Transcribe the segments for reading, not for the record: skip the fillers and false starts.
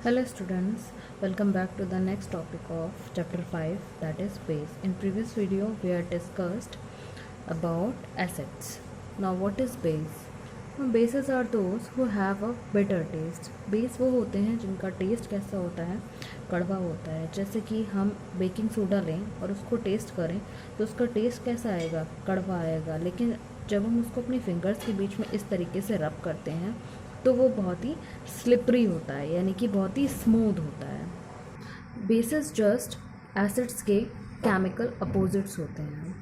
Hello students, welcome back to the next topic of chapter 5, that is base. In previous video we had discussed about acids. Now what is base? Bases are those who have a bitter taste. Base वो होते हैं जिनका test कैसा होता है, कड़वा होता है. जैसे कि हम बेकिंग सोडा लें और उसको टेस्ट करें तो उसका टेस्ट कैसा आएगा, कड़वा आएगा. लेकिन जब हम उसको अपनी फिंगर्स के बीच में इस तरीके से रब करते हैं तो वो बहुत ही स्लिपरी होता है, यानी कि बहुत ही स्मूथ होता है. बेसेस जस्ट एसिड्स के केमिकल अपोजिट्स होते हैं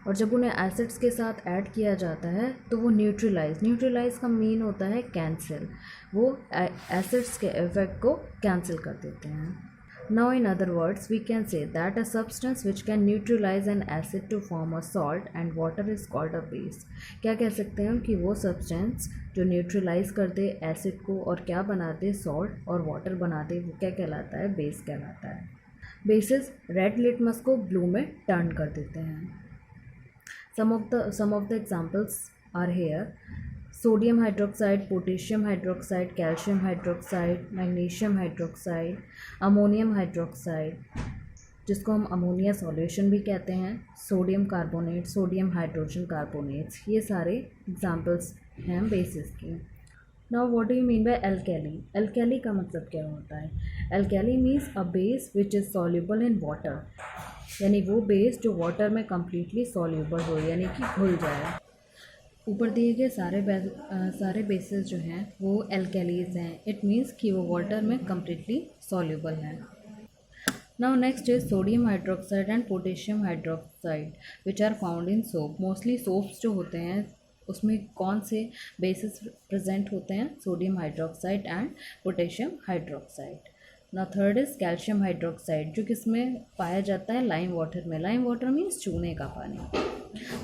और जब उन्हें एसिड्स के साथ ऐड किया जाता है तो वो न्यूट्रलाइज का मीन होता है कैंसिल. वो एसिड्स के इफेक्ट को कैंसिल कर देते हैं. Now in other words we can say that a substance which can neutralize an acid to form a salt and water is called a base. क्या कह सकते हैं कि वो सब्सटेंस जो न्यूट्रलाइज कर दे एसिड को और क्या बना दे, सॉल्ट और वाटर बना दे, वो क्या कहलाता है, बेस कहलाता है. बेसिस रेड लिटमस को ब्लू में टर्न कर देते हैं. some of the examples are here: sodium hydroxide, potassium hydroxide, calcium hydroxide, magnesium hydroxide, ammonium hydroxide जिसको हम अमोनिया सॉल्यूशन भी कहते हैं, sodium carbonate, sodium hydrogen carbonates, ये सारे एग्जांपल्स हैं बेसिस के. Now what do you mean by alkali? Alkali का मतलब क्या होता है? Alkali means a base which is soluble in water, यानी वो बेस जो वाटर में कम्प्लीटली सॉल्युबल हो, यानी कि घुल जाए. ऊपर दिए गए सारे बेसिस जो हैं वो एल्केलीज हैं. इट मीन्स कि वो वाटर में कम्प्लीटली सॉल्युबल हैं. Now next is sodium hydroxide and potassium hydroxide which are found in soap. Mostly soaps जो होते हैं उसमें कौन से बेसिस प्रेजेंट होते हैं? Sodium hydroxide and potassium hydroxide. ना थर्ड इज़ कैल्शियम हाइड्रोक्साइड जो किसमें पाया जाता है? लाइम वाटर में. लाइम वाटर मीन्स चूने का पानी.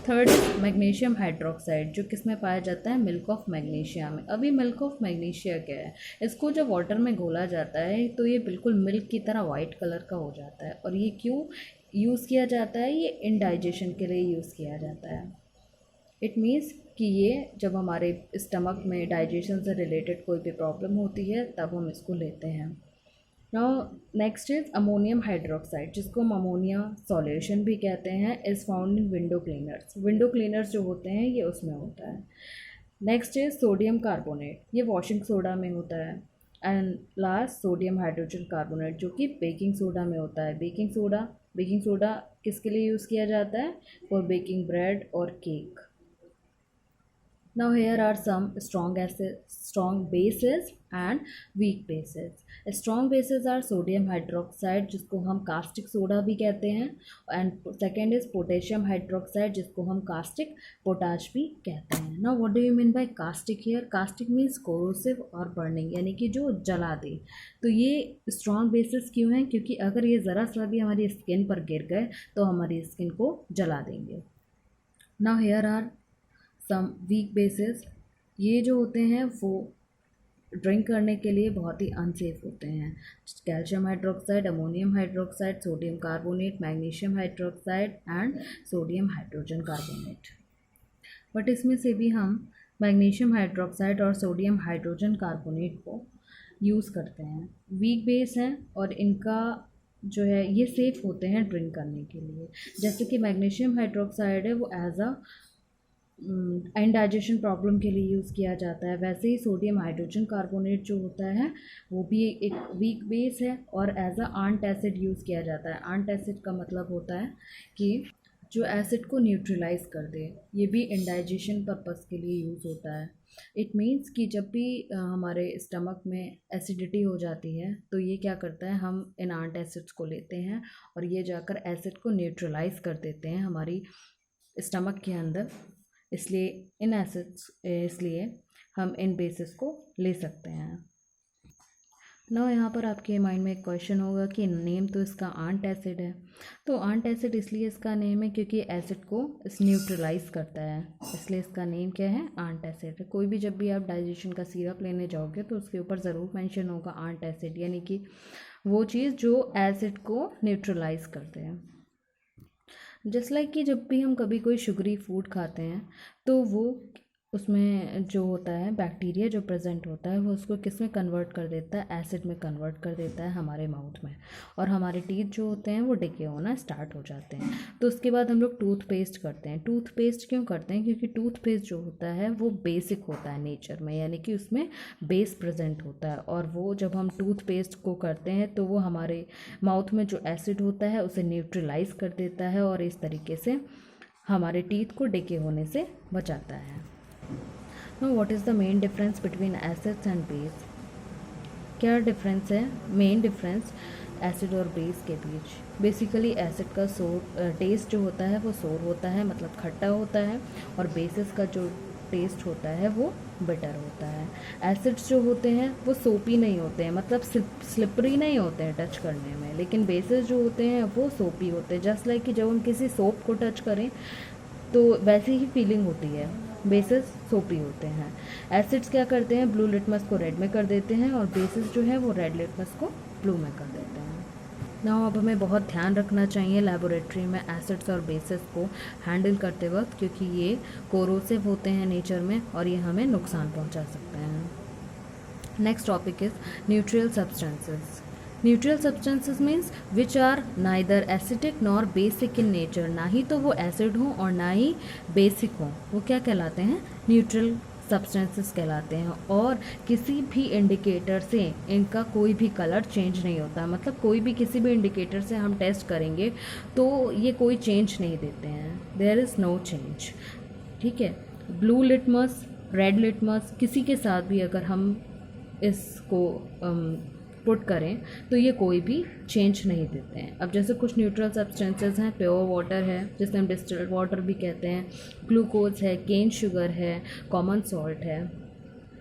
थर्ड इज मैग्नीशियम हाइड्रोक्साइड जो किसमें पाया जाता है? मिल्क ऑफ मैग्नीशिया में. अभी मिल्क ऑफ मैग्नीशिया क्या है? इसको जब वाटर में घोला जाता है तो ये बिल्कुल मिल्क की तरह वाइट कलर का हो जाता है. और ये क्यों यूज़ किया जाता है? ये इंडाइजेशन के लिए यूज़ किया जाता है. इट मीन्स कि ये जब हमारे स्टमक में डाइजेशन से रिलेटेड कोई भी प्रॉब्लम होती है तब हम इसको लेते हैं. Now next is ammonium hydroxide जिसको हम अमोनिया सॉल्यूशन भी कहते हैं, is found in window cleaners. Window cleaners जो होते हैं ये उसमें होता है. नेक्स्ट इज सोडियम कार्बोनेट, ये वॉशिंग सोडा में होता है. And last sodium hydrogen carbonate जो कि बेकिंग सोडा में होता है. बेकिंग सोडा किसके लिए यूज़ किया जाता है? फॉर बेकिंग ब्रेड और cake. Now here are some strong bases and weak bases. Strong bases are sodium hydroxide जिसको हम कास्टिक सोडा भी कहते हैं, and second is potassium hydroxide जिसको हम कास्टिक पोटाश भी कहते हैं. Now what do you mean by caustic here? Caustic means corrosive और बर्निंग, यानी कि जो जला दे. तो ये स्ट्रॉन्ग बेसिस क्यों हैं? क्योंकि अगर ये ज़रा सा भी हमारी स्किन पर गिर गए तो हमारी स्किन को जला देंगे. Now here are some weak bases. ये जो होते हैं वो ड्रिंक करने के लिए बहुत ही अनसेफ होते हैं. Calcium hydroxide, ammonium hydroxide, sodium carbonate, magnesium hydroxide and sodium hydrogen carbonate. But इसमें से भी हम मैग्नीशियम हाइड्रोक्साइड और सोडियम हाइड्रोजन कार्बोनेट को यूज़ करते हैं. वीक बेस हैं और इनका जो है ये सेफ़ होते हैं ड्रिंक करने के लिए. जैसे कि मैग्नीशियम हाइड्रोक्साइड है वो एज अ इंडाइजेशन प्रॉब्लम के लिए यूज़ किया जाता है. वैसे ही सोडियम हाइड्रोजन कार्बोनेट जो होता है वो भी एक वीक बेस है और as a antacid use किया जाता है. आंट एसिड का मतलब होता है कि जो एसिड को न्यूट्रलाइज कर दे. ये भी इंडाइजेशन पर्पस के लिए यूज़ होता है. इट मीन्स कि जब भी हमारे स्टमक में एसिडिटी हो जाती है तो ये क्या करता है, हम इन आंट एसिड्स को लेते हैं और ये जाकर एसिड को न्यूट्रलाइज कर देते हैं हमारी स्टमक के अंदर. इसलिए हम इन बेसिस को ले सकते हैं. ना यहाँ पर आपके माइंड में एक क्वेश्चन होगा कि नेम तो इसका आंट एसिड है. तो आंट एसिड इसलिए इसका नेम है क्योंकि एसिड को न्यूट्रलाइज करता है, इसलिए इसका नेम क्या है? Antacid. कोई भी जब भी आप डाइजेशन का सिरप लेने जाओगे तो उसके ऊपर ज़रूर मेंशन होगा आंट एसिड, यानी कि वो चीज़ जो एसिड को न्यूट्रलाइज करते हैं. जस्ट लाइक कि जब भी हम कभी कोई शुगरी फूड खाते हैं तो वो उसमें जो होता है बैक्टीरिया जो प्रेजेंट होता है वो उसको किस में कन्वर्ट कर देता है, एसिड में कन्वर्ट कर देता है हमारे माउथ में, और हमारे टीथ जो होते हैं वो डिके होना स्टार्ट हो जाते हैं। तो उसके बाद हम लोग टूथपेस्ट करते हैं। टूथपेस्ट क्यों करते हैं? क्योंकि टूथपेस्ट जो होता है वो बेसिक होता है नेचर में, यानी कि उसमें बेस प्रेजेंट होता है, और वो जब हम टूथपेस्ट को करते हैं तो वो हमारे माउथ में जो एसिड होता है उसे न्यूट्रलाइज कर देता है, और इस तरीके से हमारे टीथ को डिके होने से बचाता है। Now what is the main difference between acids and base? क्या डिफरेंस है, मेन डिफरेंस एसिड और बेस के बीच? बेसिकली एसिड का सोर टेस्ट जो होता है वो सोर होता है, मतलब खट्टा होता है, और बेसिस का जो टेस्ट होता है वो बिटर होता है। एसिड्स जो होते हैं वो सोपी नहीं होते हैं, मतलब स्लिपरी नहीं होते हैं टच करने में, लेकिन बेसिस जो होते हैं वो सोपी होते हैं। जस्ट लाइक कि जब हम किसी सोप को टच करें तो वैसी ही फीलिंग होती है। बेसिस सोपी होते हैं। एसिड्स क्या करते हैं, ब्लू लिटमस को रेड में कर देते हैं, और बेसिस जो है वो रेड लिटमस को ब्लू में कर देते हैं। ना अब हमें बहुत ध्यान रखना चाहिए लेबोरेटरी में एसिड्स और बेसिस को हैंडल करते वक्त, क्योंकि ये कोरोसिव होते हैं नेचर में और ये हमें नुकसान पहुंचा सकते हैं। Next topic is neutral substances. Neutral substances means which are neither acidic nor basic in nature. ना ही तो वो एसिड हों और ना ही बेसिक हों, वो क्या कहलाते हैं? न्यूट्रल सब्सटेंसेस कहलाते हैं। और किसी भी इंडिकेटर से इनका कोई भी कलर चेंज नहीं होता, मतलब कोई भी किसी भी इंडिकेटर से हम टेस्ट करेंगे तो ये कोई चेंज नहीं देते हैं, देयर इज़ नो चेंज। ठीक है, ब्लू लिटमस, रेड लिटमस, किसी के साथ भी अगर हम इसको पुट करें तो ये कोई भी चेंज नहीं देते हैं। अब जैसे कुछ न्यूट्रल सब्सटेंसेस हैं, प्योर वाटर है जिसे हम डिस्टिल्ड वाटर भी कहते हैं, ग्लूकोज है, केन शुगर है, कॉमन सॉल्ट है,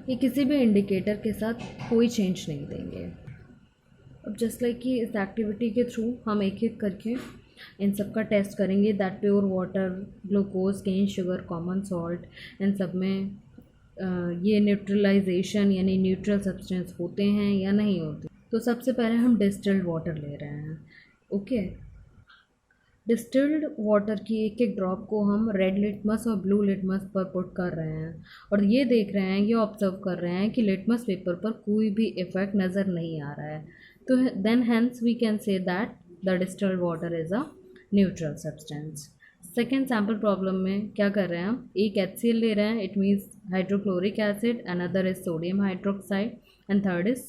ये किसी भी इंडिकेटर के साथ कोई चेंज नहीं देंगे। अब जस्ट लाइक कि इस एक्टिविटी के थ्रू हम एक एक करके इन सब का टेस्ट करेंगे, that pure water, glucose, cane sugar, common salt, इन सब में ये न्यूट्रलाइजेशन यानी न्यूट्रल सब्सटेंस होते हैं या नहीं होते। तो सबसे पहले हम डिस्टिल्ड वाटर ले रहे हैं। ओके, डिस्टिल्ड वाटर की एक एक ड्रॉप को हम रेड लिटमस और ब्लू लिटमस पर पुट कर रहे हैं, और ये देख रहे हैं, ये ऑब्जर्व कर रहे हैं कि लिटमस पेपर पर कोई भी इफेक्ट नज़र नहीं आ रहा है। तो then hence we can say that the distilled water is a neutral substance. Second sample problem में क्या कर रहे हैं हम, एक HCl ले रहे हैं, it means hydrochloric acid, another is sodium hydroxide, and third is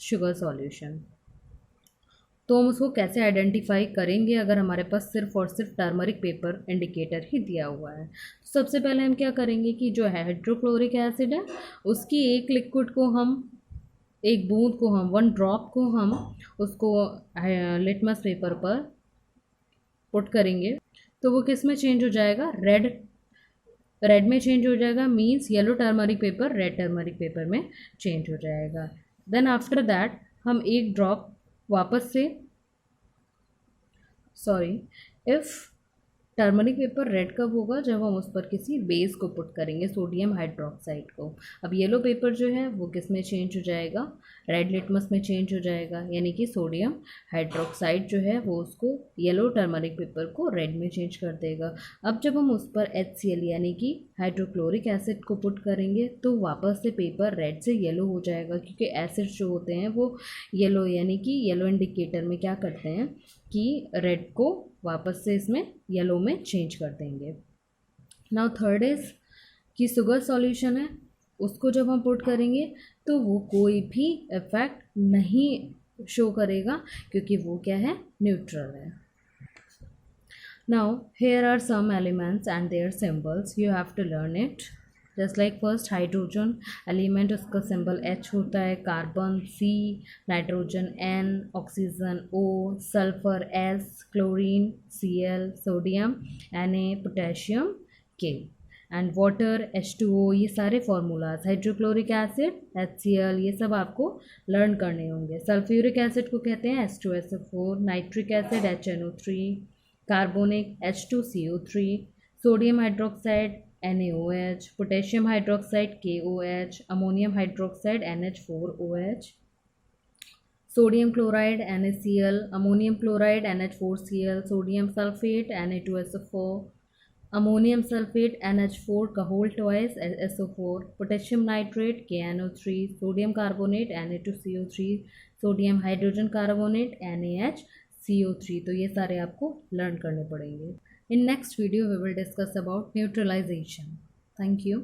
sugar solution. तो हम उसको कैसे आइडेंटिफाई करेंगे अगर हमारे पास सिर्फ और सिर्फ टर्मरिक पेपर इंडिकेटर ही दिया हुआ है? तो सबसे पहले हम क्या करेंगे कि जो हाइड्रोक्लोरिक एसिड है उसकी एक लिक्विड को हम, एक बूंद को हम, वन ड्रॉप को हम उसको लिटमस पेपर पर पुट करेंगे तो वो किस में चेंज हो जाएगा? रेड में चेंज हो जाएगा, means yellow turmeric paper red turmeric paper में चेंज हो जाएगा। देन आफ्टर दैट हम एक ड्रॉप वापस से, sorry, if turmeric paper red कब होगा? जब हम उस पर किसी बेस को पुट करेंगे, सोडियम हाइड्रोक्साइड को। अब येलो पेपर जो है वो किस में चेंज हो जाएगा? रेड लिटमस में चेंज हो जाएगा, यानी कि सोडियम हाइड्रोक्साइड जो है वो उसको, येलो टर्मरिक पेपर को रेड में चेंज कर देगा। अब जब हम उस पर HCl यानी कि हाइड्रोक्लोरिक एसिड को पुट करेंगे तो वापस से पेपर रेड से येलो हो जाएगा, क्योंकि एसिड्स जो होते हैं वो येलो, यानी कि येलो इंडिकेटर में क्या करते हैं कि रेड को वापस से इसमें येलो में चेंज कर देंगे। नाउ थर्ड इज़ कि शुगर सॉल्यूशन है, उसको जब हम पुट करेंगे तो वो कोई भी इफेक्ट नहीं शो करेगा, क्योंकि वो क्या है? न्यूट्रल है। Now here are some elements and their symbols, you have to learn it. Just like first hydrogen element, उसका सिंबल H होता है, carbon C, nitrogen N, oxygen O, sulphur S, chlorine Cl, sodium Na, potassium K, and water H2O। ये सारे formulas, hydrochloric acid HCl, ये सब आपको learn करने होंगे। सल्फ्यूरिक एसिड को कहते हैं H2SO4, nitric acid HNO3, carbonic H2CO3, sodium hydroxide NaOH, potassium hydroxide KOH, ammonium hydroxide NH4OH, sodium chloride NaCl, ammonium chloride NH4Cl, sodium sulphate Na2SO4, ammonium sulphate NH4 का whole twice SO4, potassium nitrate KNO3, sodium carbonate Na2CO3, sodium hydrogen carbonate NaHCO3। तो ये सारे आपको learn करने पड़ेंगे। In next video we will discuss about neutralisation. Thank you.